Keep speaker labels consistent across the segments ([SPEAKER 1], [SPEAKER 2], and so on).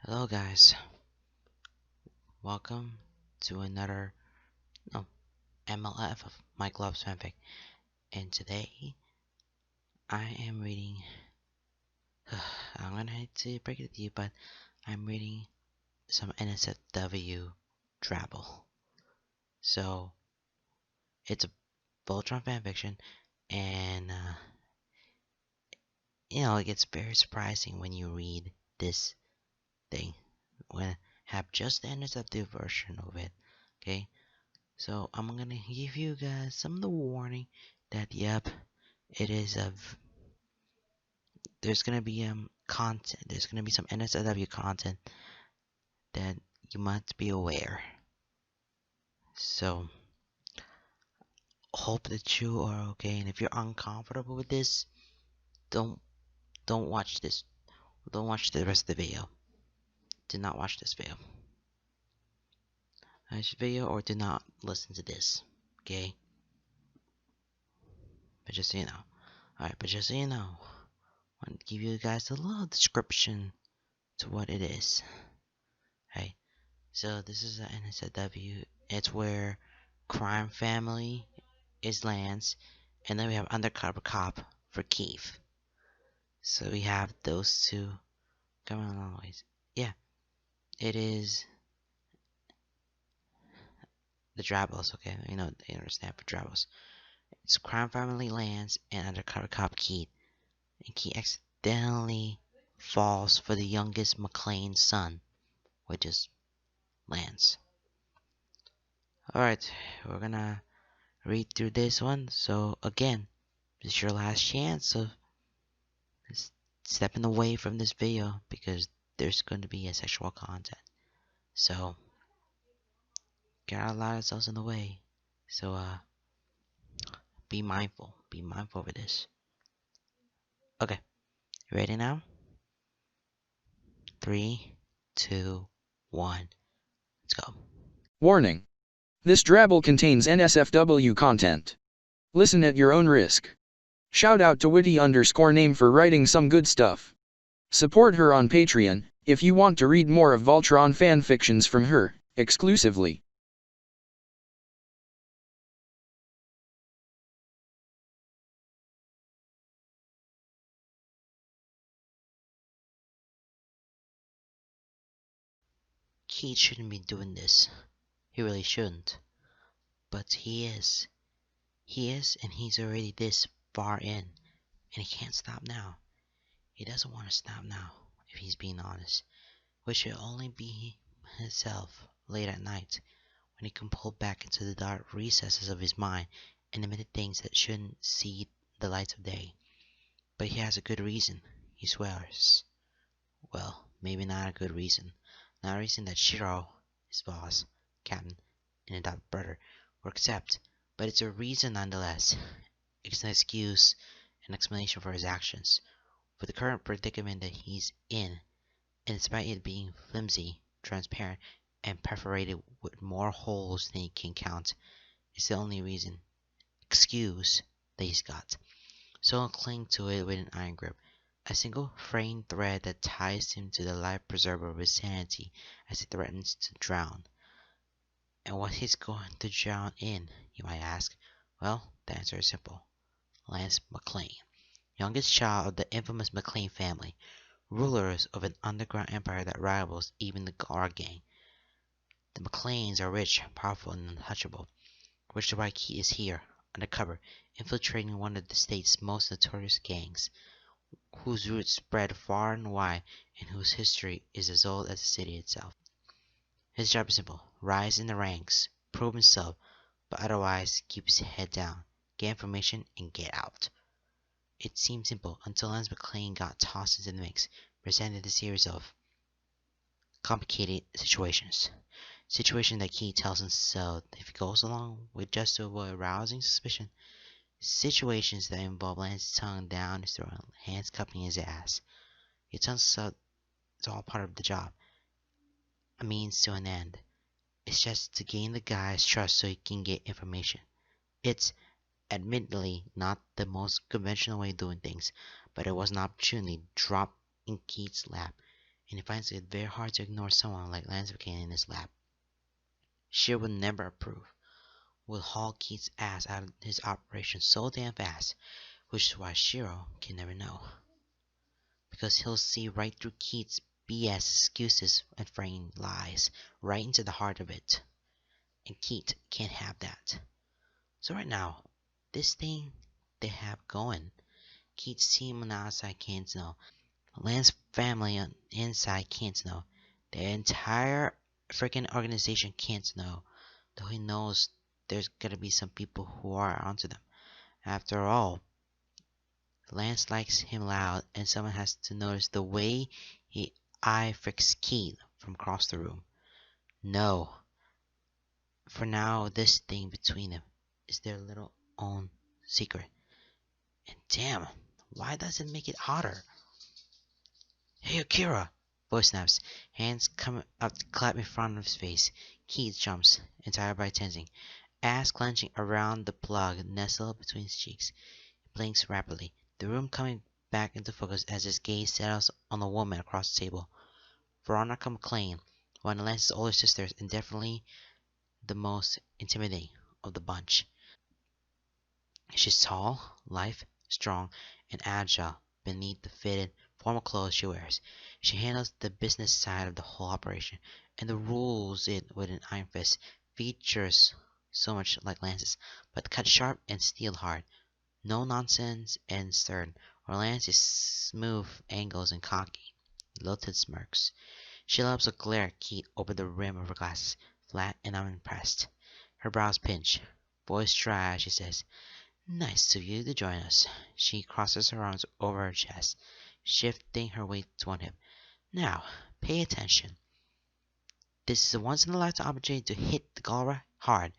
[SPEAKER 1] Hello guys, welcome to another MLF of Mike Loves Fanfic, and today I am reading, I'm gonna hate to break it to you, but I'm reading some NSFW Drabble. So, it's a Voltron fanfiction, and it gets very surprising when you read this thing, when I have just the NSFW version of it, okay? So I'm gonna give you guys some of the warning that yep, it is there's gonna be content. There's gonna be some NSFW content that you must be aware. So hope that you are okay. And if you're uncomfortable with this, don't don't watch this. Don't watch the rest of the video. Do not watch this video. Or do not listen to this. Okay. But just so you know. Alright, but just so you know, I want to give you guys a little description to what it is. Right? So this is the NSFW. It's where crime family is Lance, and then we have undercover cop for Keith. So we have those two coming a long ways. Yeah, it is the Drabbles. Okay, you understand for Drabbles. It's crime family Lance and undercover cop Keith, and Keith accidentally falls for the youngest McLean's son, which is Lance. Alright, we're gonna read through this one. So again, this is your last chance of stepping away from this video because there's going to be a sexual content. So get a lot of yourselves in the way. So be mindful. Be mindful of this. Okay, you ready now? 3, 2, 1, let's go.
[SPEAKER 2] Warning. This drabble contains NSFW content. Listen at your own risk. Shout out to Witty_name for writing some good stuff. Support her on Patreon, if you want to read more of Voltron fanfictions from her, exclusively.
[SPEAKER 1] Keith shouldn't be doing this. He really shouldn't. But he is. He is, and he's already this far in. And he can't stop now. He doesn't want to stop now, if he's being honest. Which should only be himself late at night, when he can pull back into the dark recesses of his mind and admit things that shouldn't see the light of day. But he has a good reason, he swears. Well, maybe not a good reason. Not a reason that Shiro, his boss, captain, and adopted brother will accept, but it's a reason nonetheless. It's an excuse, an explanation for his actions, for the current predicament that he's in, and despite it being flimsy, transparent, and perforated with more holes than he can count, it's the only reason, excuse, that he's got. So he'll cling to it with an iron grip, a single fraying thread that ties him to the life preserver of his sanity as he threatens to drown. And what he's going to drown in, you might ask? Well, the answer is simple. Lance McLean, youngest child of the infamous McLean family, rulers of an underground empire that rivals even the Guard Gang. The McLeans are rich, powerful, and untouchable, which is why Keith is here, undercover, infiltrating one of the state's most notorious gangs, whose roots spread far and wide and whose history is as old as the city itself. His job is simple: rise in the ranks, prove himself, but otherwise keep his head down, get information, and get out. It seemed simple until Lance McLean got tossed into the mix, presented a series of complicated situations. Situations that Keith tells himself if he goes along with just to avoid arousing suspicion. Situations that involve Lance's tongue down his throat and hands cupping his ass. He tells himself it's all part of the job, a means to an end. It's just to gain the guy's trust so he can get information. It's admittedly not the most conventional way of doing things, but it was an opportunity dropped in Keith's lap, and he finds it very hard to ignore someone like Lance Buchanan in his lap. Shiro would never approve, would haul Keith's ass out of his operation so damn fast, which is why Shiro can never know. Because he'll see right through Keith's BS excuses and framed lies, right into the heart of it. And Keith can't have that. So right now, this thing they have going, Keith's team on the outside can't know. Lance's family on the inside can't know. The entire freaking organization can't know. Though he knows there's gonna be some people who are onto them. After all, Lance likes him loud, and someone has to notice the way he eye fixes Keith from across the room. No, for now, this thing between them is their little own secret. And damn, why does it make it hotter? Hey, Akira! Voice snaps, hands come up to clap in front of his face. Keith jumps, entire by tensing, ass clenching around the plug nestled between his cheeks. He blinks rapidly, the room coming back into focus as his gaze settles on the woman across the table. Veronica McLean, one of Lance's older sisters and definitely the most intimidating of the bunch. She's tall, lithe, strong, and agile beneath the fitted, formal clothes she wears. She handles the business side of the whole operation, and rules it with an iron fist. Features so much like Lance's, but cut sharp and steel hard. No nonsense and stern, where Lance is smooth angles and cocky, lilted smirks. She loves to glare at Keith over the rim of her glasses, flat and unimpressed. Her brows pinch, voice dry as she says, "Nice of you to join us." She crosses her arms over her chest, shifting her weight to one hip. "Now, pay attention. This is a once-in-a-lifetime opportunity to hit the Galra hard,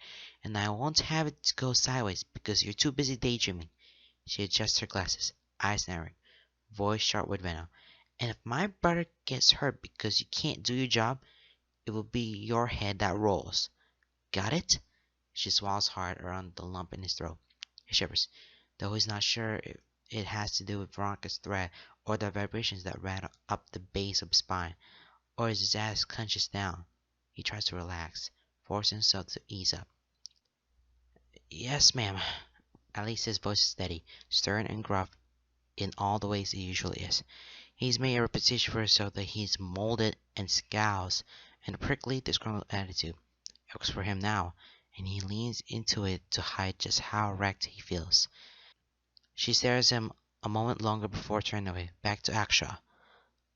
[SPEAKER 1] and I won't have it go sideways because you're too busy daydreaming." She adjusts her glasses, eyes narrowing, voice sharp with venom. "And if my brother gets hurt because you can't do your job, it will be your head that rolls. Got it?" She swallows hard around the lump in his throat. He shivers, though he's not sure if it has to do with Veronica's threat, or the vibrations that rattle up the base of his spine, or as his ass clenches down. He tries to relax, forcing himself to ease up. "Yes, ma'am." At least his voice is steady, stern and gruff in all the ways he usually is. He's made a reputation for himself that he's molded and scowls, and a prickly, disgruntled attitude. It works for him now, and he leans into it to hide just how wrecked he feels. She stares at him a moment longer before turning away, back to Aksha,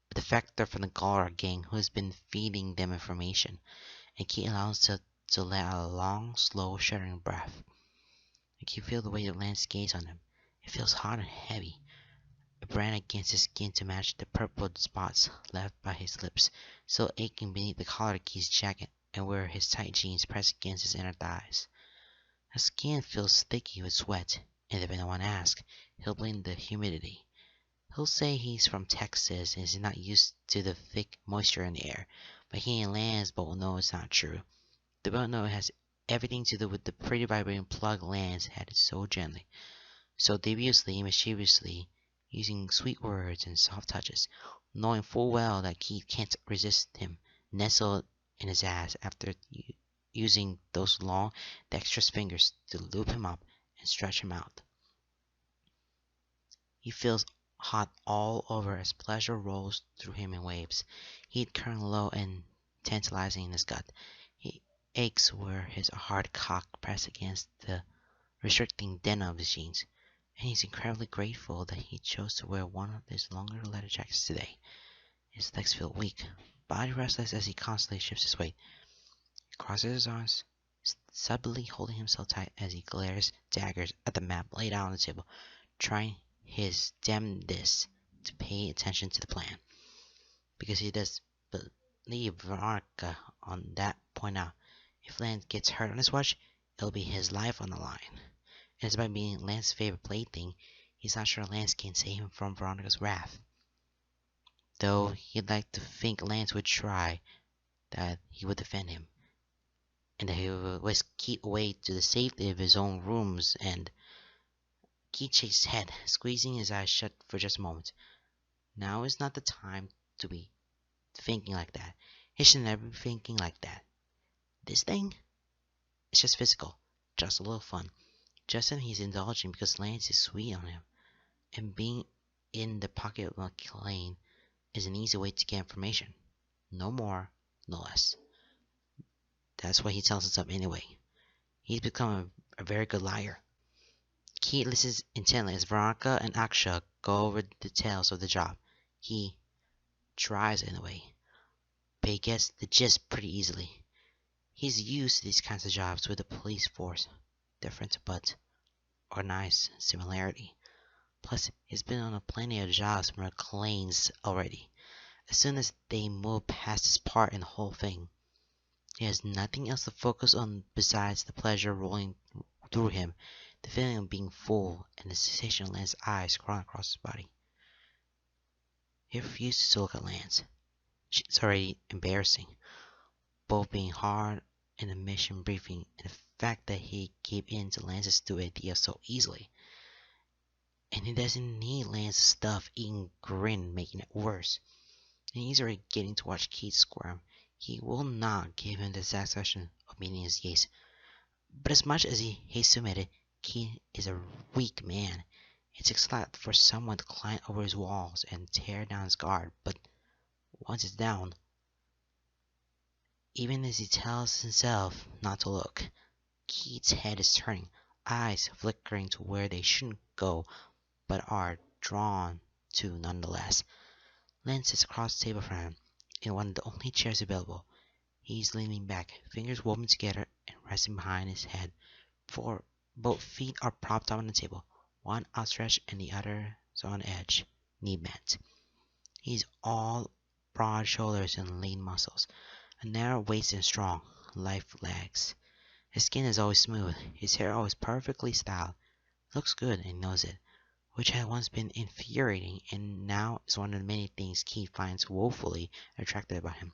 [SPEAKER 1] a defector from the Galra gang who's been feeding them information, and Keith allows to let out a long, slow, shuddering breath. And Keith feels the weight of Lance's gaze on him. It feels hot and heavy, a brand against his skin to match the purple spots left by his lips, still aching beneath the collar of Keith's jacket and where his tight jeans press against his inner thighs. His skin feels sticky with sweat, and if anyone asks, he'll blame the humidity. He'll say he's from Texas and is not used to the thick moisture in the air, but he and Lance both know it's not true. They both know it has everything to do with the pretty vibrating plug Lance had so gently, so deviously, mischievously, using sweet words and soft touches, knowing full well that Keith can't resist him, nestled in his ass after using those long, dexterous fingers to loop him up and stretch him out. He feels hot all over as pleasure rolls through him in waves, heat curling low and tantalizing in his gut. He aches where his hard cock pressed against the restricting denim of his jeans, and he's incredibly grateful that he chose to wear one of his longer leather jackets today. His legs feel weak, body restless as he constantly shifts his weight. He crosses his arms, subtly holding himself tight as he glares daggers at the map laid out on the table, trying his damnedest to pay attention to the plan. Because he does believe Veronica on that point now. If Lance gets hurt on his watch, it'll be his life on the line. And despite being Lance's favorite plaything, he's not sure Lance can save him from Veronica's wrath. Though he'd like to think Lance would try, that he would defend him, and that he would whisk Keith away to the safety of his own rooms, and Keith shakes his head, squeezing his eyes shut for just a moment. Now is not the time to be thinking like that. He should never be thinking like that. This thing, it's just physical, just a little fun. Just and he's indulging because Lance is sweet on him. And being in the pocket of McLean is an easy way to get information. No more, no less. That's why he tells us up anyway. He's become a very good liar. Keith listens intently as Veronica and Aksha go over the details of the job. He tries in a way, but he gets the gist pretty easily. He's used to these kinds of jobs with the police force. Different but organized similarity. Plus, he's been on plenty of jobs from McLean's already. As soon as they move past this part in the whole thing, he has nothing else to focus on besides the pleasure rolling through him, the feeling of being full, and the sensation of Lance's eyes crawling across his body. He refuses to look at Lance. It's already embarrassing, both being hard in the mission briefing and the fact that he gave in to Lance's stupid idea so easily. And he doesn't need Lance's stuff-eating grin making it worse. And he's already getting to watch Keith squirm. He will not give him the satisfaction of meeting his gaze. But as much as he hates to admit it, Keith is a weak man. It takes a lot for someone to climb over his walls and tear down his guard, but once it's down, even as he tells himself not to look, Keith's head is turning, eyes flickering to where they shouldn't go, but are drawn to nonetheless. Lance sits across the table from him, in one of the only chairs available. He's leaning back, fingers woven together and resting behind his head, for both feet are propped up on the table, one outstretched and the other on edge, knee bent. He's all broad shoulders and lean muscles, a narrow waist and strong, lithe legs. His skin is always smooth, his hair always perfectly styled. Looks good and knows it, which had once been infuriating and now is one of the many things Keith finds woefully attractive about him.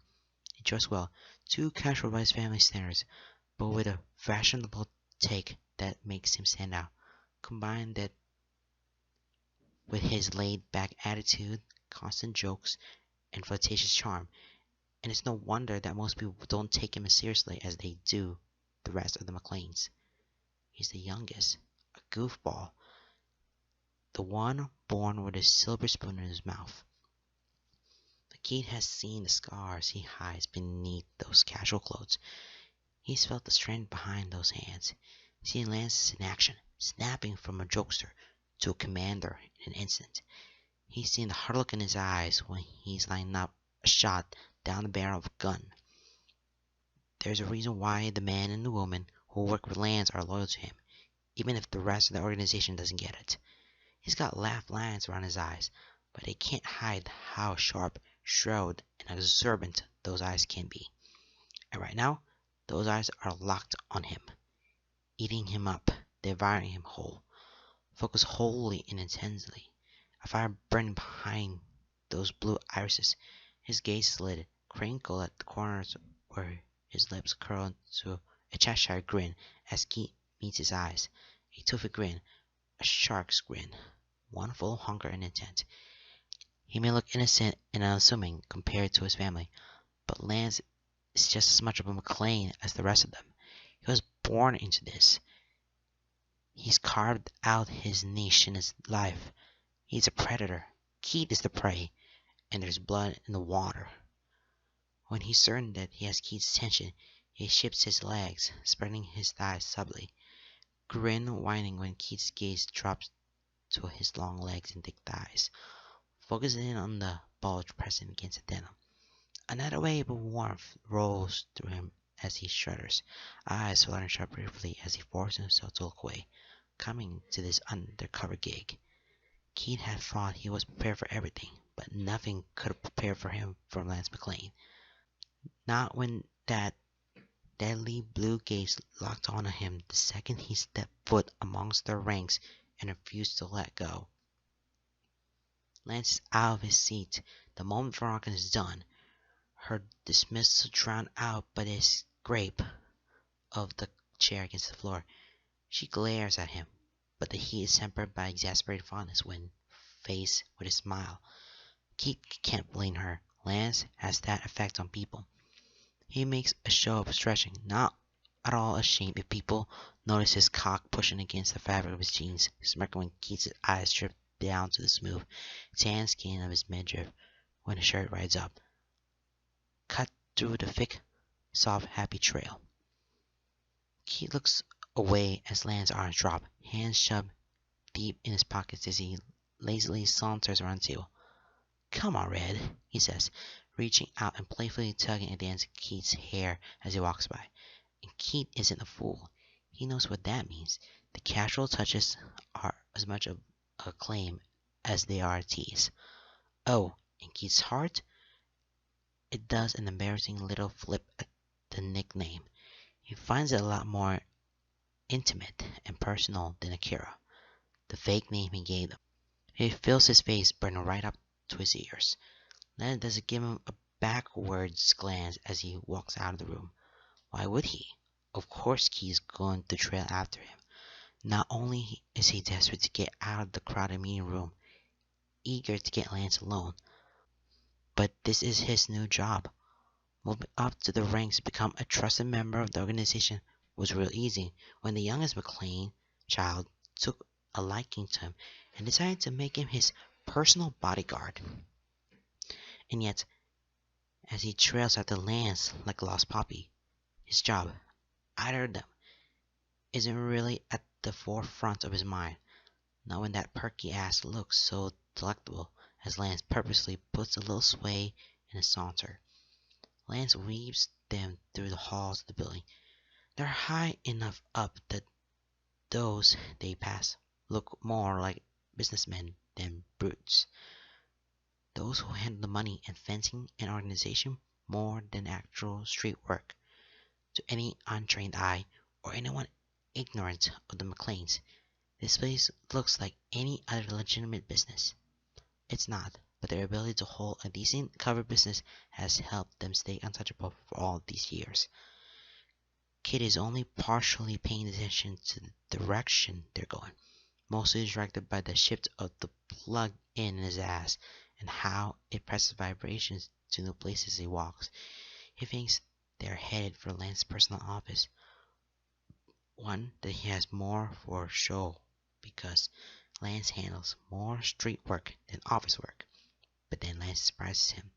[SPEAKER 1] He dressed well, too casual by his family standards, but with a fashionable take that makes him stand out. Combine that with his laid-back attitude, constant jokes, and flirtatious charm, and it's no wonder that most people don't take him as seriously as they do the rest of the McLeans. He's the youngest, a goofball, the one born with a silver spoon in his mouth. The kid has seen the scars he hides beneath those casual clothes. He's felt the strength behind those hands, seen Lance in action, snapping from a jokester to a commander in an instant. He's seen the hard look in his eyes when he's lining up a shot down the barrel of a gun. There's a reason why the man and the woman who work with Lance are loyal to him, even if the rest of the organization doesn't get it. He's got laugh lines around his eyes, but they can't hide how sharp, shrewd, and observant those eyes can be. And right now, those eyes are locked on him, eating him up, devouring him whole, focused wholly and intensely. A fire burning behind those blue irises. His gaze is lit, crinkled at the corners where his lips curl into a Cheshire grin as Keith meets his eyes. A toothy grin, a shark's grin, one full of hunger and intent. He may look innocent and unassuming compared to his family, but Lance is just as much of a McLean as the rest of them. He was born into this. He's carved out his niche in his life. He's a predator. Keith is the prey, and there's blood in the water. When he's certain that he has Keith's attention, he shifts his legs, spreading his thighs subtly, grin whining when Keith's gaze drops to his long legs and thick thighs, focusing in on the bulge pressing against the denim. Another wave of warmth rolls through him as he shudders, eyes fluttering shut briefly as he forces himself to look away, coming to this undercover gig. Keith had thought he was prepared for everything, but nothing could have prepared for him from Lance McLean. Not when that deadly blue gaze locked onto him the second he stepped foot amongst their ranks and refused to let go. Lance is out of his seat the moment Veronica is done, her dismissal drowned out by the scrape of the chair against the floor. She glares at him, but the heat is tempered by exasperated fondness when faced with a smile. Keith can't blame her. Lance has that effect on people. He makes a show of stretching, not at all ashamed if people notice his cock pushing against the fabric of his jeans, smirking when Keith's eyes drip down to the smooth, tan skin of his midriff when his shirt rides up, cut through the thick, soft, happy trail. Keith looks away as Lance's arms drop, hands shoved deep in his pockets as he lazily saunters around the table. "Come on, Red," he says, reaching out and playfully tugging against Keith's hair as he walks by. And Keith isn't a fool. He knows what that means. The casual touches are as much of a claim as they are a tease. Oh, in Keith's heart, it does an embarrassing little flip at the nickname. He finds it a lot more intimate and personal than Akira, the fake name he gave them. He feels his face burn right up to his ears. Leonard doesn't give him a backwards glance as he walks out of the room. Why would he? Of course Keith's going to trail after him. Not only is he desperate to get out of the crowded meeting room, eager to get Lance alone, but this is his new job. Moving up to the ranks to become a trusted member of the organization was real easy when the youngest McLean child took a liking to him and decided to make him his personal bodyguard. And yet, as he trails after Lance like a lost puppy, his job, either of them, isn't really at the forefront of his mind. Not when that perky ass looks so delectable as Lance purposely puts a little sway in his saunter. Lance weaves them through the halls of the building. They're high enough up that those they pass look more like businessmen than brutes. Those who handle the money and fencing and organization more than actual street work. To any untrained eye or anyone ignorant of the McLeans, this place looks like any other legitimate business. It's not, but their ability to hold a decent cover business has helped them stay untouchable for all these years. Kid is only partially paying attention to the direction they're going, mostly distracted by the shift of the plug in his ass and how it presses vibrations to new places he walks. He thinks they're headed for Lance's personal office, one that he has more for show because Lance handles more street work than office work. But then Lance surprises him.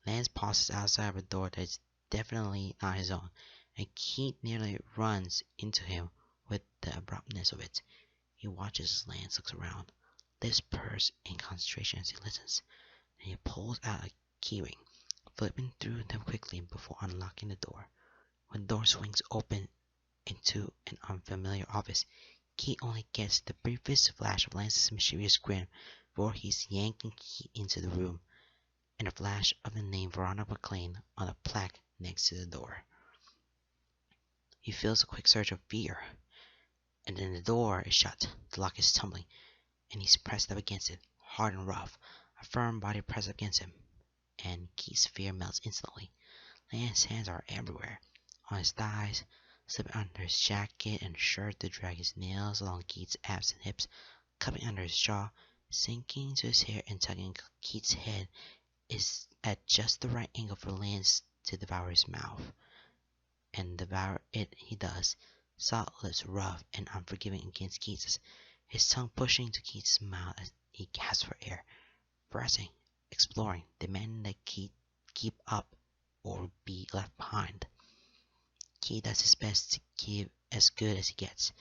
[SPEAKER 1] Lance pauses outside of a door that is definitely not his own, and Keith nearly runs into him with the abruptness of it. He watches as Lance looks around, lips pursed in concentration as he listens, and he pulls out a keyring, flipping through them quickly before unlocking the door. When the door swings open into an unfamiliar office, Keith only gets the briefest flash of Lance's mischievous grin before he's yanking Keith into the room, and a flash of the name Veronica McLean on a plaque next to the door. He feels a quick surge of fear, and then the door is shut, the lock is tumbling, and he's pressed up against it, hard and rough, a firm body pressed up against him, and Keith's fear melts instantly. Lance's hands are everywhere, on his thighs, slipping under his jacket and shirt to drag his nails along Keith's abs and hips, cupping under his jaw, sinking to his hair and tugging Keith's head is at just the right angle for Lance to devour his mouth. And devour it he does, salt lips rough and unforgiving against Keith's, his tongue pushing to Keith's mouth as he gasps for air, pressing, exploring, demanding that Keith keep up or be left behind. Keith does his best to give as good as he gets.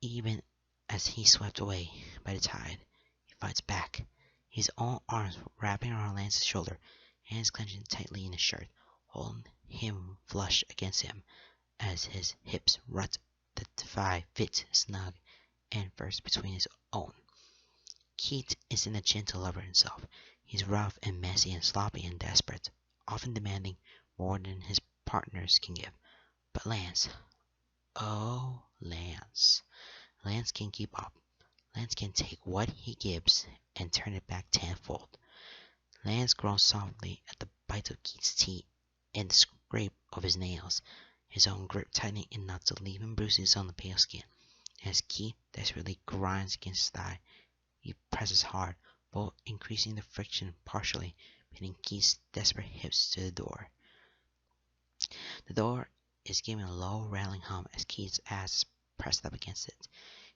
[SPEAKER 1] Even as he's swept away by the tide, he fights back, his own arms wrapping around Lance's shoulder, hands clenching tightly in his shirt, holding him flush against him as his hips rut the thigh fit snug and first between his own. Keith isn't a gentle lover himself. He's rough and messy and sloppy and desperate, often demanding more than his partners can give. But Lance, oh Lance, Lance can keep up. Lance can take what he gives and turn it back tenfold. Lance groans softly at the bite of Keith's teeth and the scrape of his nails, his own grip tightening enough to leave him bruises on the pale skin. As Keith desperately grinds against his thigh, he presses hard, both increasing the friction partially, pinning Keith's desperate hips to the door. The door is giving a low, rattling hum as Keith's ass is pressed up against it.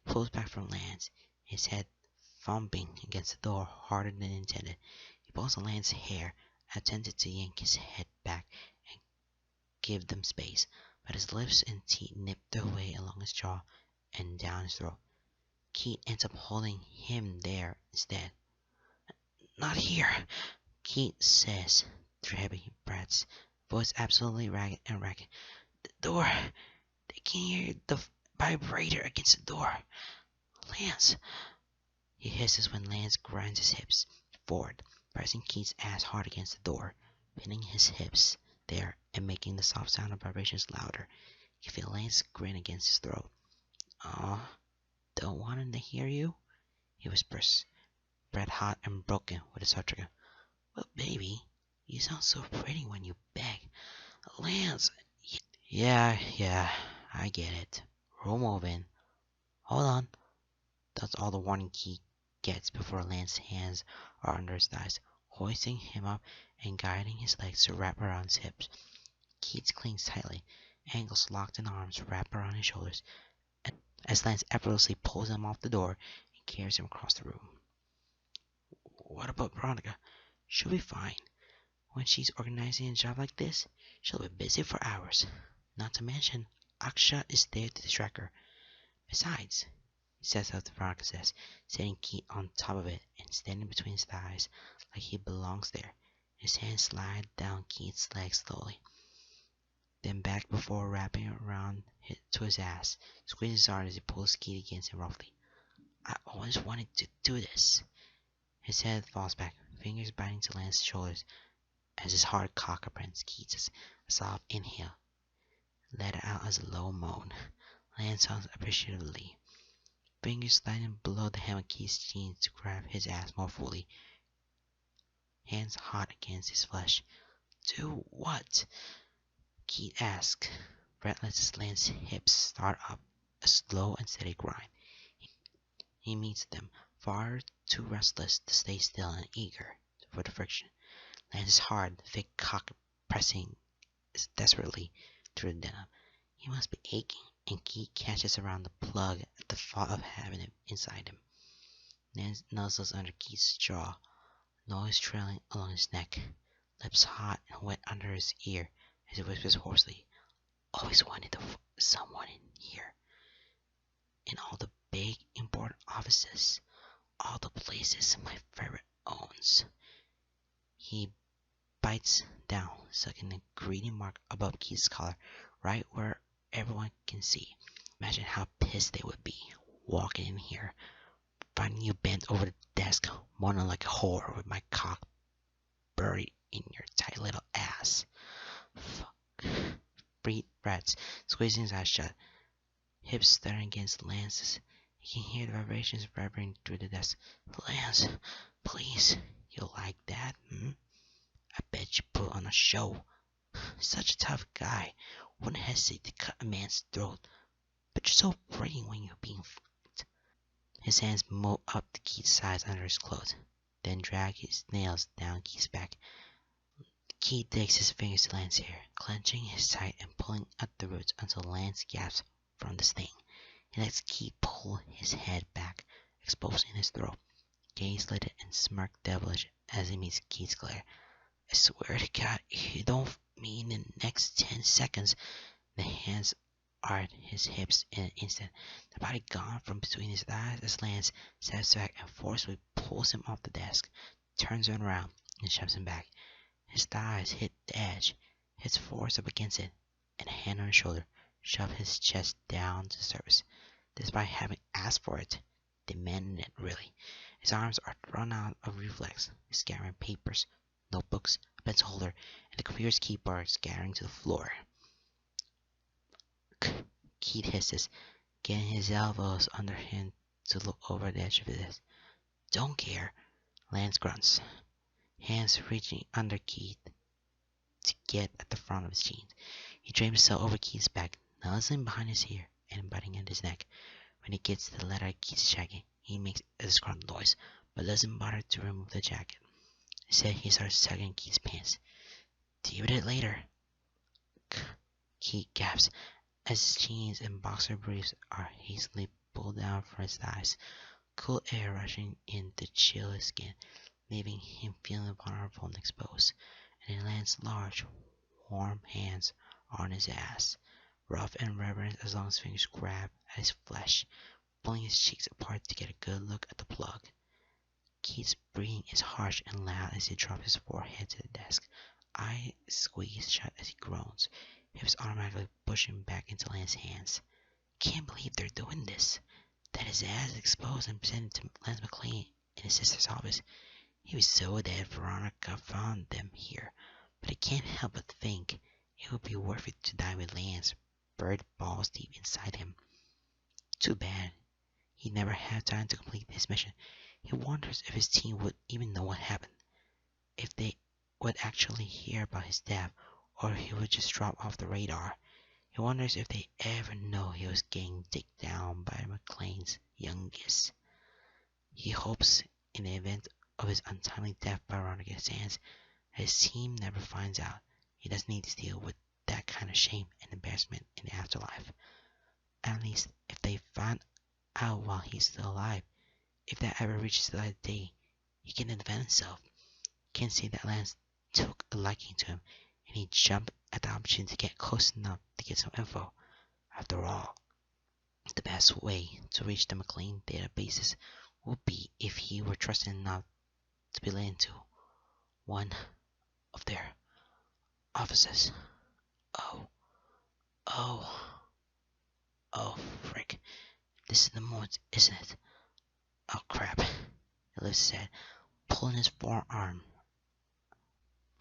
[SPEAKER 1] He pulls back from Lance, his head thumping against the door harder than intended. He pulls on Lance's hair, attempted to yank his head back and give them space, but his lips and teeth nipped their way along his jaw and down his throat. Keith ends up holding him there instead. "Not here," Keith says through heavy breaths, voice absolutely ragged and ragged. "The door. They can hear the vibrator against the door. Lance." He hisses when Lance grinds his hips forward, pressing Keith's ass hard against the door, pinning his hips there and making the soft sound of vibrations louder. You feel Lance grin against his throat. "Aw, don't want him to hear you?" he whispers, breath hot and broken with a soft trigger. "Well, baby, you sound so pretty when you beg. Lance." Yeah, I get it. Roll moving. Hold on." That's all the warning Keith gets before Lance's hands are under his thighs, hoisting him up and guiding his legs to wrap around his hips. Keith clings tightly, ankles locked in arms wrap around his shoulders, as Lance effortlessly pulls him off the door and carries him across the room. "What about Veronica? She'll be fine. When she's organizing a job like this, she'll be busy for hours. Not to mention, Aksha is there to distract her. Besides," he sets up the Veronica says, setting Keith on top of it and standing between his thighs like he belongs there. His hands slide down Keith's leg slowly, then back before wrapping around to his ass, squeezing his hard as he pulls Keith against him roughly. "I always wanted to do this." His head falls back, fingers biting to Lance's shoulders as his hard cock upends Keith's. A soft inhale, let out as a low moan. Lance sounds appreciatively, fingers sliding below the hem of Keith's jeans to grab his ass more fully, hands hot against his flesh. "Do what?" Keith asks, breathless as Lance's hips start up a slow and steady grind. He meets them, far too restless to stay still and eager for the friction. Lance's hard, thick cock pressing desperately through the denim. He must be aching, and Keith catches around the plug at the thought of having it inside him. Lance nuzzles under Keith's jaw, nose trailing along his neck, lips hot and wet under his ear as he whispers hoarsely, "Always wanted someone in here. In all the big, important offices, all the places my favorite owns." He bites down, sucking the greedy mark above Keith's collar, right where everyone can see. Imagine how pissed they would be, walking in here, finding you bent over the desk, moaning like a whore with my cock buried in your tight little ass. Fuck. Breathe breaths, squeezing his eyes shut, hips stirring against Lance's. He can hear the vibrations vibrating through the desk. "Lance, please, you like that, I bet you put on a show. Such a tough guy, wouldn't hesitate to cut a man's throat. But you're so pretty when you're being fucked." His hands move up to Keith's sides under his clothes, then drag his nails down Keith's back. Keith digs his fingers to Lance's hair, clenching his tight and pulling at the roots until Lance gasps from the sting. He lets Keith pull his head back, exposing his throat, gaze slitted and smirk devilish as he meets Keith's glare. "I swear to God, you don't mean in the next 10 seconds. The hands are at his hips in an instant, the body gone from between his thighs as Lance steps back and forcefully pulls him off the desk, turns him around, and shoves him back. His thighs hit the edge, his force up against it, and a hand on his shoulder shove his chest down to the surface, despite having asked for it, demanding it really. His arms are thrown out of reflex, scattering papers, notebooks, a pencil holder, and the computer's keyboard scattering to the floor. Keith hisses, getting his elbows under him to look over the edge of the desk. "Don't care," Lance grunts, hands reaching under Keith to get at the front of his jeans. He drapes himself over Keith's back, nuzzling behind his ear and biting at his neck. When he gets to the leather of Keith's jacket, he makes a disgruntled noise, but doesn't bother to remove the jacket. Instead, he starts tugging Keith's pants. Deal with it later. Keith gasps as his jeans and boxer briefs are hastily pulled down from his thighs. Cool air rushing in to chill his skin, leaving him feeling vulnerable and exposed. And he lands large, warm hands on his ass, rough and reverent as long as fingers grab at his flesh, pulling his cheeks apart to get a good look at the plug. Keith's breathing is harsh and loud as he drops his forehead to the desk, eyes squeezed shut as he groans, hips automatically pushing back into Lance's hands. Can't believe they're doing this. That his ass is exposed and presented to Lance McLean in his sister's office. He was so dead Veronica found them here, but I can't help but think it would be worth it to die with Lance, bird balls deep inside him. Too bad. He'd never have time to complete his mission. He wonders if his team would even know what happened, if they would actually hear about his death, or if he would just drop off the radar. He wonders if they ever know he was getting digged down by McLean's youngest. He hopes, in the event of his untimely death by Veronica's hands, his team never finds out. He doesn't need to deal with that kind of shame and embarrassment in the afterlife. At least, if they find out while he's still alive, if that ever reaches the light of day, he can defend himself. He can say that Lance took a liking to him, and he jumped at the opportunity to get close enough to get some info. After all, the best way to reach the McLean databases would be if he were trusted enough to be let into one of their offices. Oh, oh, oh, frick. This is the moment, isn't it? Oh, crap. Elif said, pulling his forearm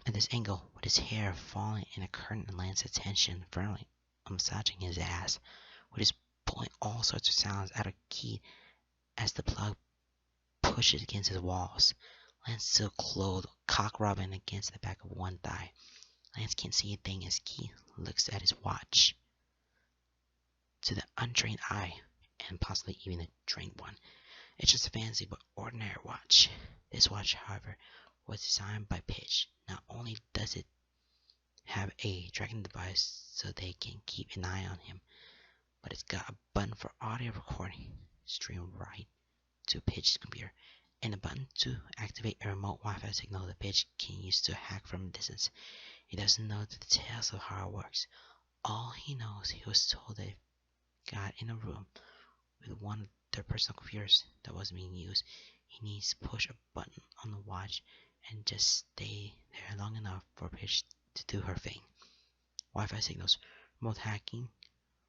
[SPEAKER 1] at this angle with his hair falling in a curtain and Lance's attention firmly massaging his ass, with his pulling all sorts of sounds out of key as the plug pushes against his walls. Lance still clothed, cock rubbing against the back of one thigh. Lance can't see a thing as Key looks at his watch. To the untrained eye, and possibly even a trained one, it's just a fancy but ordinary watch. This watch, however, was designed by Pitch. Not only does it have a tracking device so they can keep an eye on him, but it's got a button for audio recording streamed right to Pitch's computer, and a button to activate a remote Wi-Fi signal that Pitch can use to hack from a distance. He doesn't know the details of how it works. All he knows, he was told they got in a room with one of their personal computers that wasn't being used. He needs to push a button on the watch and just stay there long enough for Pitch to do her thing. Wi-Fi signals, remote hacking,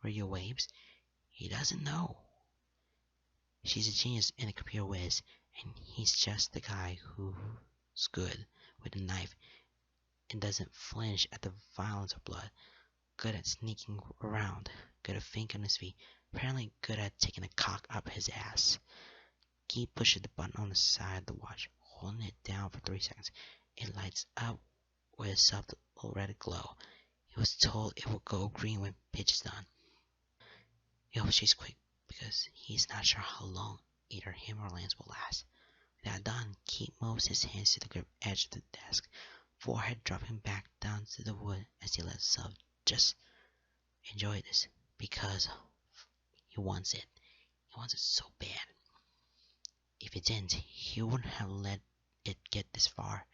[SPEAKER 1] radio waves. He doesn't know. She's a genius in a computer whiz, and he's just the guy who's good with a knife and doesn't flinch at the violence of blood, good at sneaking around, good at thinking on his feet, apparently good at taking a cock up his ass. He pushes the button on the side of the watch, holding it down for 3 seconds. It lights up with a subtle red glow. He was told it will go green when pitch is done. He hopes she's quick because he's not sure how long either him or Lance will last. With that done, Keith moves his hands to the grip edge of the desk, forehead dropping back down to the wood as he lets himself just enjoy this because he wants it. He wants it so bad. If he didn't, he wouldn't have let it get this far.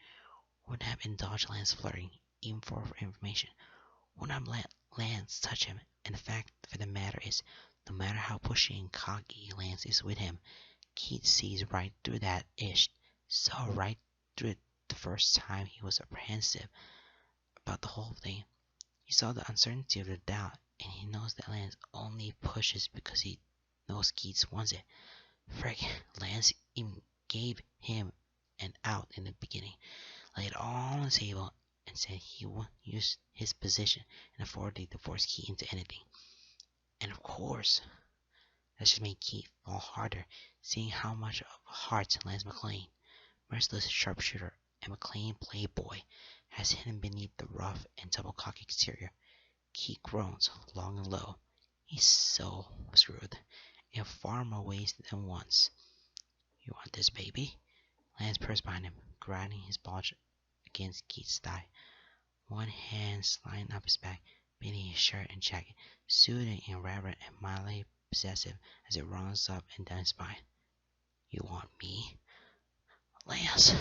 [SPEAKER 1] Wouldn't have indulged Lance flirting, even for information. Wouldn't have let Lance touch him. And the fact of the matter is, no matter how pushy and cocky Lance is with him, Keith sees right through that ish. Saw right through it the first time he was apprehensive about the whole thing. He saw the uncertainty of the doubt, and he knows that Lance only pushes because he knows Keith wants it. Frick, Lance even gave him an out in the beginning, laid it all on the table, and said he would use his position and authority to force Keith into anything. And of course, that should make Keith fall harder, seeing how much of a heart Lance McLean, merciless sharpshooter and McLean playboy, has hidden beneath the rough and double-cocked exterior. Keith groans long and low. He's so screwed in far more ways than once. You want this, baby? Lance pressed behind him, grinding his bulge against Keith's thigh. One hand sliding up his back, beneath his shirt and jacket, soothing and reverent and mildly possessive as it runs up and down his spine. You want me? Lance,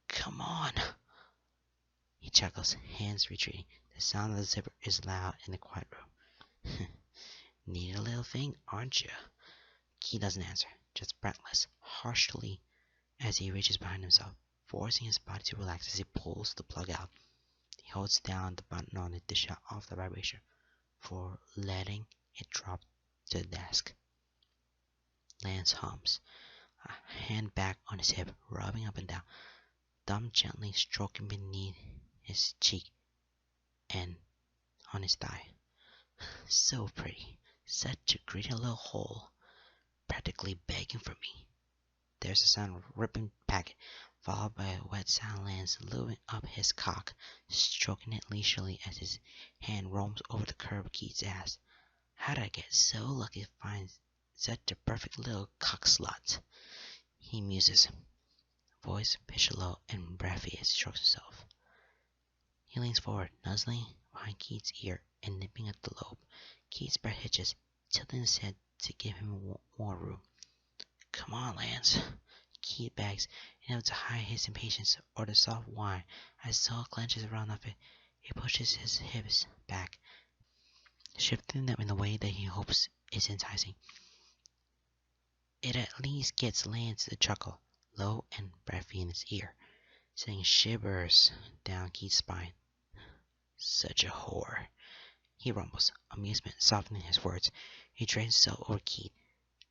[SPEAKER 1] come on. He chuckles, hands retreating. The sound of the zipper is loud in the quiet room. Need a little thing, aren't you? Keith doesn't answer, just breathless, harshly, as he reaches behind himself, forcing his body to relax as he pulls the plug out. He holds down the button on it to shut off the vibration, for letting it drop to the desk. Lance hums, a hand back on his hip, rubbing up and down, thumb gently stroking beneath his cheek and on his thigh. So pretty, such a greedy little hole, practically begging for me. There's a sound of ripping packet, followed by a wet sound. Lance lubing up his cock, stroking it leisurely as his hand roams over the curve of Keith's ass. How did I get so lucky to find such a perfect little cock slut? He muses, voice pitched low and breathy as he strokes himself. He leans forward, nuzzling behind Keith's ear and nipping at the lobe. Keith's breath hitches, tilting his head to give him more room. Come on, Lance. Keith begs, enough to hide his impatience or the soft whine as his jaw clenches around of it. He pushes his hips back, shifting them in a way that he hopes is enticing. It at least gets Lance to chuckle, low and breathy in his ear, sending shivers down Keith's spine. Such a whore, he rumbles, amusement softening his words. He drains himself over Keith,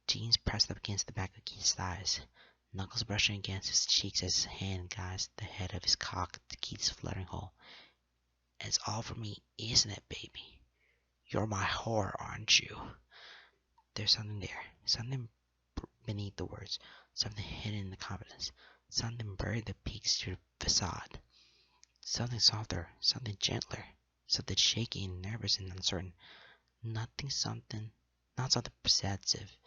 [SPEAKER 1] jeans pressed up against the back of Keith's thighs, knuckles brushing against his cheeks as his hand guides the head of his cock to Keith's fluttering hole. It's all for me, isn't it, baby? You're my whore, aren't you? There's something there, something beneath the words, something hidden in the confidence, something buried that peeks through the facade. Something softer, something gentler, something shaky and nervous and uncertain. Not something possessive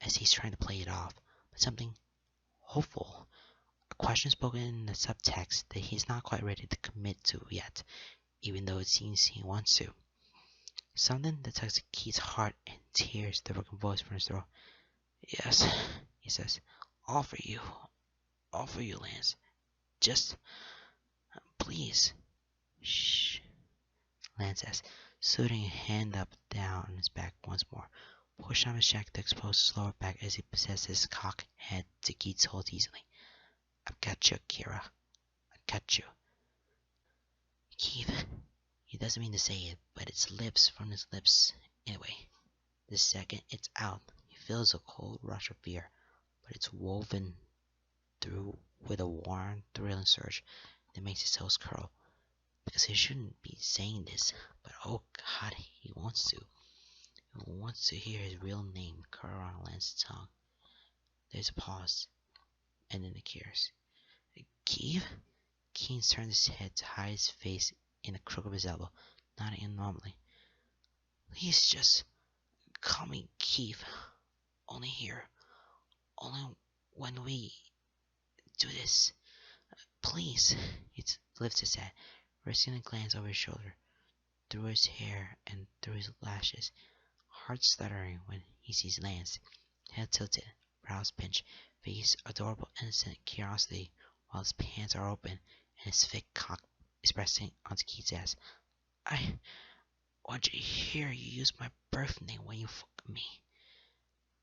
[SPEAKER 1] as he's trying to play it off, but something hopeful. A question spoken in the subtext that he's not quite ready to commit to yet, even though it seems he wants to. Something that tugs at Keith's heart and tears the broken voice from his throat. Yes, he says, all for you, Lance. Just, please. Shh, Lance says, soothing a hand up down on his back once more, pushing on his jacket to expose his lower back as he possesses his cock head to Keith's hold easily. I've got you, Kira. I've got you. Keith, he doesn't mean to say it, but it slips from his lips anyway. The second it's out, he feels a cold rush of fear, but it's woven through with a warm, thrilling surge that makes his toes curl. Because he shouldn't be saying this, but oh God, he wants to. He wants to hear his real name curl around Lance's tongue. There's a pause, and then it clears. Keith? Keith turns his head to hide his face in the crook of his elbow, nodding abnormally. Please just call me Keith. Only here. Only when we do this. Please. He lifts his head, resting a glance over his shoulder, through his hair and through his lashes, heart stuttering when he sees Lance, head tilted, brows pinched, face adorable innocent curiosity, while his pants are open and his thick cock is pressing onto Keith's ass. I want you to hear you use my birth name when you fuck me.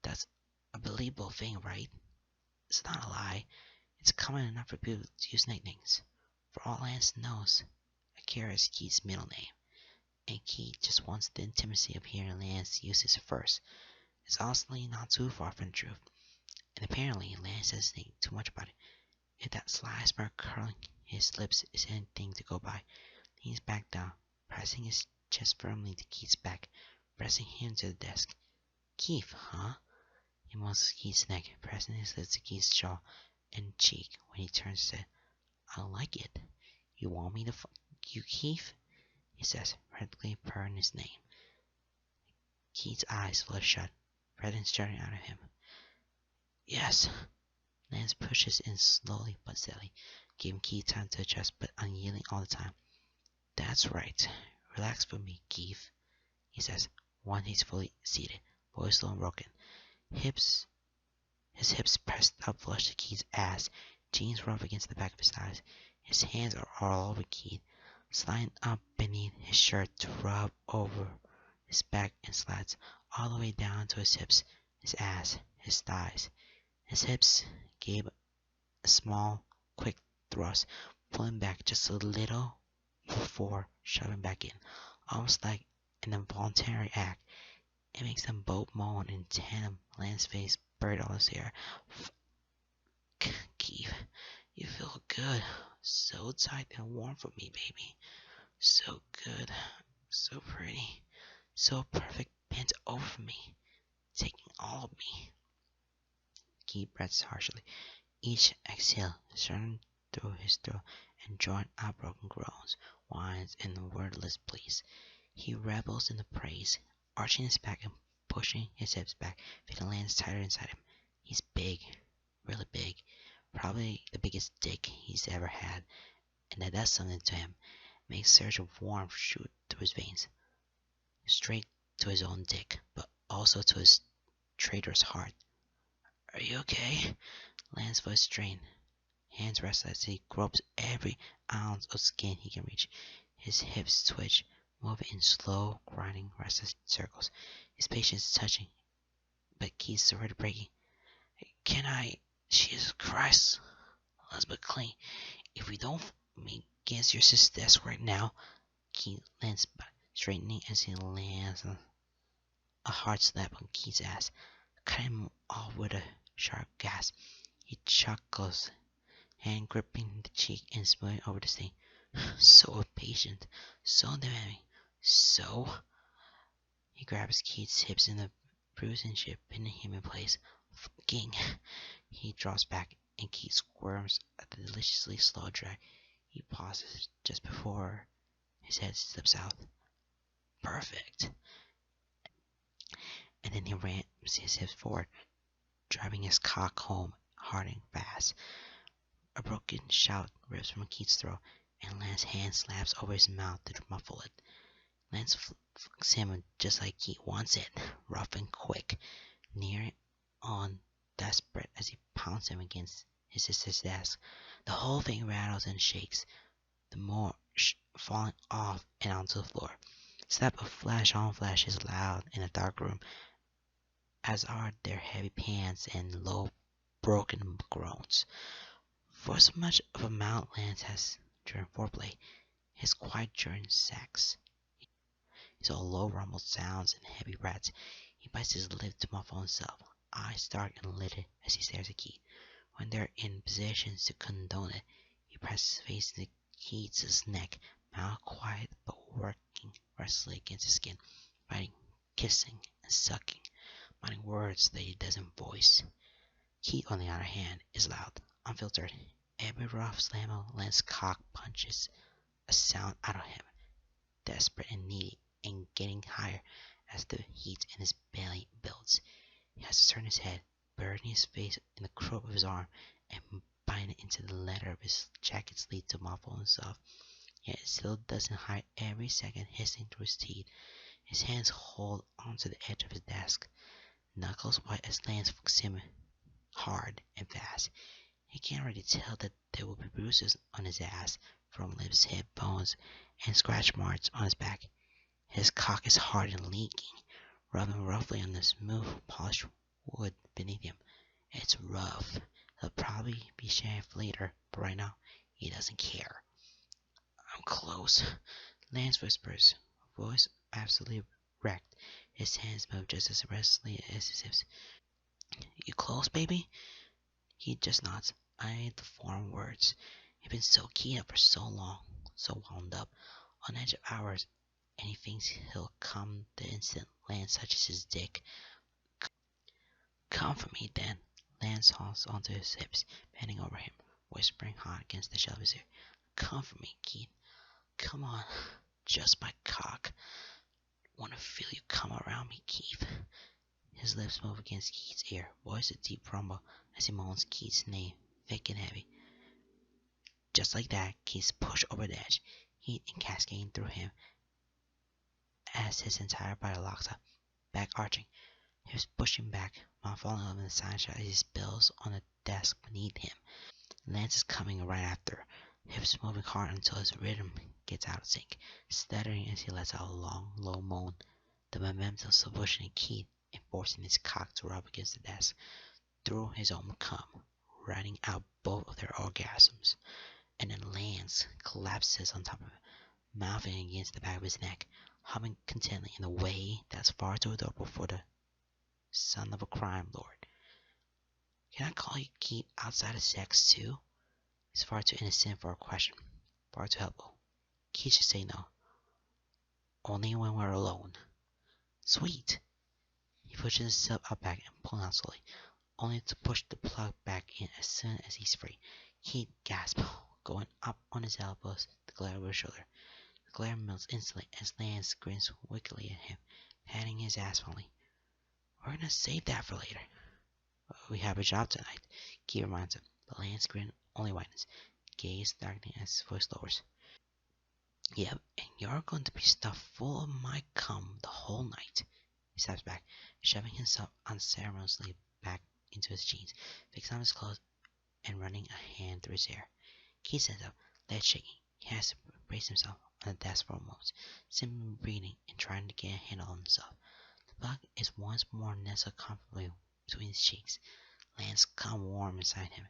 [SPEAKER 1] That's a believable thing, right? It's not a lie. It's common enough for people to use nicknames. For all Lance knows, Akira is Keith's middle name, and Keith just wants the intimacy of hearing Lance use his first. It's honestly not too far from the truth, and apparently Lance doesn't think too much about it. If that sly smirk curling his lips is anything to go by, he leans back down, pressing his chest firmly to Keith's back, pressing him to the desk. Keith, huh? He muscles Keith's neck, pressing his lips to Keith's jaw and cheek when he turns his head. I like it. You want me to fuck you, Keith? He says, practically purring his name. Keith's eyes flutter shut, breath starting out of him. Yes. Lance pushes in slowly but steadily, giving Keith time to adjust but unyielding all the time. That's right. Relax for me, Keith, he says, once he's fully seated, voice low and broken. His hips pressed up flush to Keith's ass, jeans rough against the back of his thighs. His hands are all over Keith, sliding up beneath his shirt to rub over his back and slats all the way down to his hips, his ass, his thighs. His hips gave a small, quick thrust, pulling back just a little before shoving back in, almost like an involuntary act. It makes them both moan in tandem. Lance's face buried all his hair. Keith, you feel good. So tight and warm for me, baby. So good. So pretty. So perfect. Bent over me. Taking all of me. Keith breathes harshly. Each exhale churned through his throat and drawing out broken groans, whines, and wordless pleas. He revels in the praise, arching his back and pushing his hips back, feeling Lance tighter inside him. He's big, really big, probably the biggest dick he's ever had, and that does something to him. Makes a surge of warmth shoot through his veins, straight to his own dick, but also to his traitor's heart. Are you okay? Lance's voice strained. Hands restless as he gropes every ounce of skin he can reach. His hips twitch, moving in slow, grinding, restless circles. His patience touching, but Keith's already breaking. Can I? Jesus Christ. Let's be clean. If we don't meet against your sister's desk right now, Keith lands back, straightening as he lands a hard slap on Keith's ass, cutting him off with a sharp gasp. He chuckles, hand gripping the cheek and smoothing over the stain. So impatient, so demanding, so... He grabs Keith's hips in the bruising shape, pinning him in place. Fucking... He drops back, and Keith squirms at the deliciously slow drag. He pauses just before his head slips out. Perfect. And then he rams his hips forward, driving his cock home hard and fast. A broken shout rips from Keith's throat, and Lance's hand slaps over his mouth to muffle it. Lance fucks him just like he wants it, rough and quick, near on desperate as he pounds him against his sister's desk. The whole thing rattles and shakes, the more falling off and onto the floor. Slap of flash on flash is loud in the dark room, as are their heavy pants and low, broken groans. For so much of a mount Lance has during foreplay, his quiet during sex. He saw low rumbled sounds and heavy breaths. He bites his lip to muffle himself, eyes dark and lidded as he stares at Keith. When they're in positions to condone it, he presses his face into Keith's neck, mouth quiet but working restlessly against his skin, biting, kissing, and sucking, finding words that he doesn't voice. Keith, on the other hand, is loud, unfiltered. Every rough slam of Lance's cock punches a sound out of him, desperate and needy, and getting higher as the heat in his belly builds. He has to turn his head, burying his face in the crook of his arm, and biting it into the leather of his jacket sleeve to muffle himself. Yet it still doesn't hide every second hissing through his teeth. His hands hold onto the edge of his desk, knuckles white as Lance fucks him hard and fast. He can't already tell that there will be bruises on his ass from lips, hip bones, and scratch marks on his back. His cock is hard and leaking, rubbing roughly on the smooth, polished wood beneath him. It's rough. He'll probably be shaft later, but right now, he doesn't care. I'm close, Lance whispers, voice absolutely wrecked. His hands move just as restlessly as his hips. You close, baby? He just nods, eyeing the foreign words. He's been so keyed up for so long, so wound up, on edge of hours, and he thinks he'll come the instant Lance touches his dick. Come for me, then. Lance halts onto his hips, bending over him, whispering hot against the shell of his ear. Come for me, Keith. Come on. Just my cock. Want to feel you come around me, Keith. His lips move against Keith's ear, voice a deep rumble as he moans Keith's name, thick and heavy. Just like that, Keith's pushed over the edge, heat and cascading through him as his entire body locks up, back arching. He was pushing back, mouth falling over the sunshine as he spills on the desk beneath him. Lance is coming right after, hips moving hard until his rhythm gets out of sync, stuttering as he lets out a long, low moan. The momentum still pushing Keith and forcing his cock to rub against the desk through his own cum, riding out both of their orgasms. And then Lance collapses on top of it, mouthing against the back of his neck, humming contentedly in a way that's far too adorable for the son of a crime lord. Can I call you Keith outside of sex too? It's far too innocent for a question, far too helpful. Keith should say no. Only when we're alone. Sweet. He pushes himself up back and pulls out slowly, only to push the plug back in as soon as he's free. Keith gasps, going up on his elbows to glare over his shoulder. The glare melts instantly as Lance grins wickedly at him, patting his ass fondly. We're gonna save that for later. We have a job tonight, Keith reminds him. The Lance grin only widens, gaze darkening as his voice lowers. Yep, and you're going to be stuffed full of my cum the whole night. He steps back, shoving himself unceremoniously back into his jeans, fixing on his clothes and running a hand through his hair. Keith stands up, legs shaking. He has to brace himself on the desk for a moment, simply breathing and trying to get a handle on himself. The plug is once more nestled comfortably between his cheeks. Lance cum warm inside him.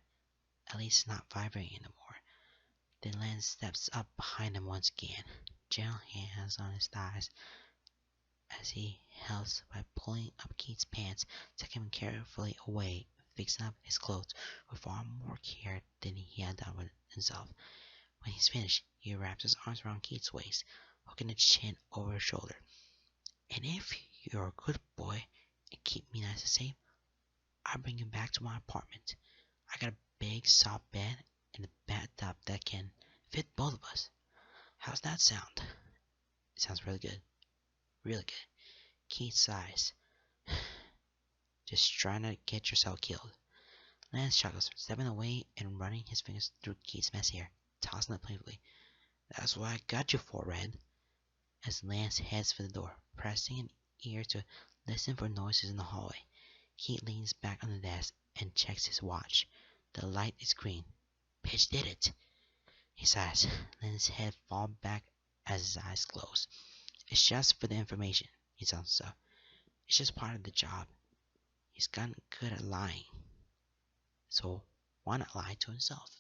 [SPEAKER 1] At least not vibrating anymore. Then Lance steps up behind him once again, gentle hands on his thighs as he helps by pulling up Keith's pants, taking him carefully away, fixing up his clothes with far more care than he had done with himself. When he's finished, he wraps his arms around Keith's waist, hooking his chin over his shoulder. And if you're a good boy and keep me nice and safe, I'll bring you back to my apartment. I got a big soft bed and a bathtub that can fit both of us. How's that sound? It sounds really good. Really good. Keith sighs. Just trying to get yourself killed. Lance chuckles, stepping away and running his fingers through Keith's messy hair, tossing it playfully. That's what I got you for, Red. As Lance heads for the door, pressing an ear to listen for noises in the hallway, Keith leans back on the desk and checks his watch. The light is green. Pitch did it. He sighs, letting his head fall back as his eyes close. It's just for the information, he tells himself. It's just part of the job. He's gotten good at lying. So why not lie to himself?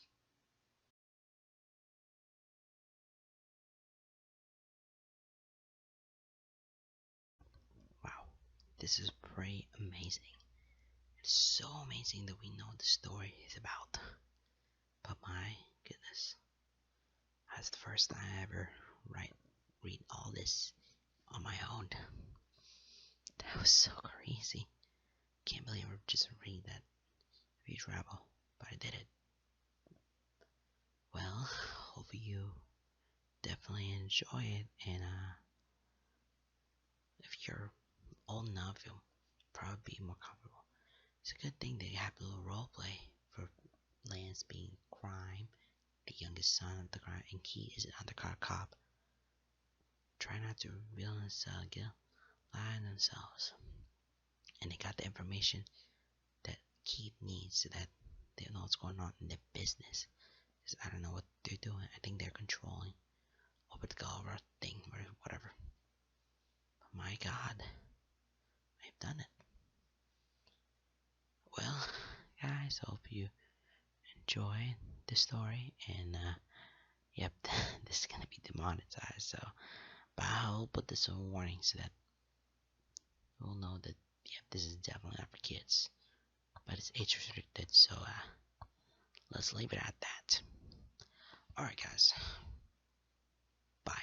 [SPEAKER 1] Wow, this is pretty amazing. It's so amazing that we know the story is about. But my goodness, that's the first time I ever read all this on my own. That was so crazy. Can't believe I just read that huge rabble, but I did it. Well, hope you definitely enjoy it, and if you're old enough, you'll probably be more comfortable. It's a good thing that you have a little role play for Lance being crime, the youngest son of the crime, and Keith is an undercover cop. Try not to reveal themselves, lie on themselves, and they got the information that Keith needs so that they know what's going on in their business. Because I don't know what they're doing. I think they're controlling over the Gulliver thing or whatever. But my God, I've done it. Well, guys, hope you enjoy the story, and yep, this is gonna be demonetized. So, but I'll put this in a warning so that we'll know that yep, this is definitely not for kids. But it's age restricted, so let's leave it at that. Alright guys. Bye.